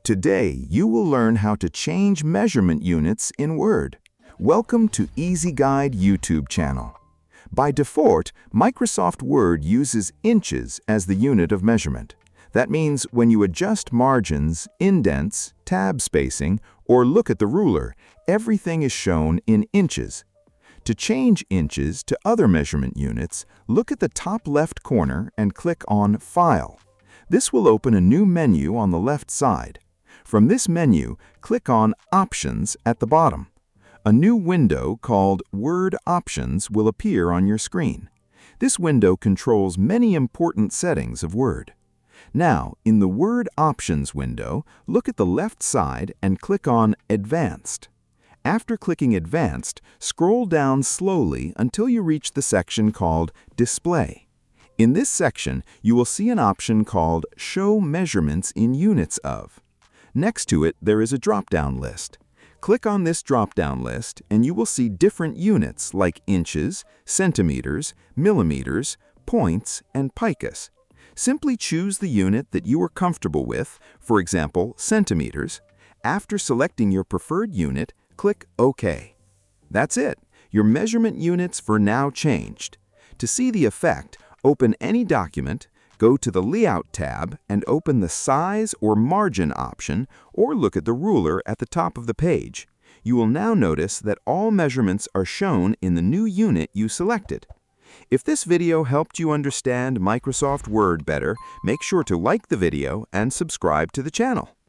Today, you will learn how to change measurement units in Word. Welcome to Easy Guide YouTube channel. By default, Microsoft Word uses inches as the unit of measurement. That means when you adjust margins, indents, tab spacing, or look at the ruler, everything is shown in inches. To change inches to other measurement units, look at the top left corner and click on File. This will open a new menu on the left side. From this menu, click on Options at the bottom. A new window called Word Options will appear on your screen. This window controls many important settings of Word. Now, in the Word Options window, look at the left side and click on Advanced. After clicking Advanced, scroll down slowly until you reach the section called Display. In this section, you will see an option called Show Measurements in Units of. Next to it, there is a drop-down list. Click on this drop-down list and you will see different units like inches, centimeters, millimeters, points, and picus. Simply choose the unit that you are comfortable with, for example, centimeters. After selecting your preferred unit, click OK. That's it. Your measurement units for now changed. To see the effect, open any document, go to the Layout tab and open the Size or Margin option, or look at the ruler at the top of the page. You will now notice that all measurements are shown in the new unit you selected. If this video helped you understand Microsoft Word better, make sure to like the video and subscribe to the channel.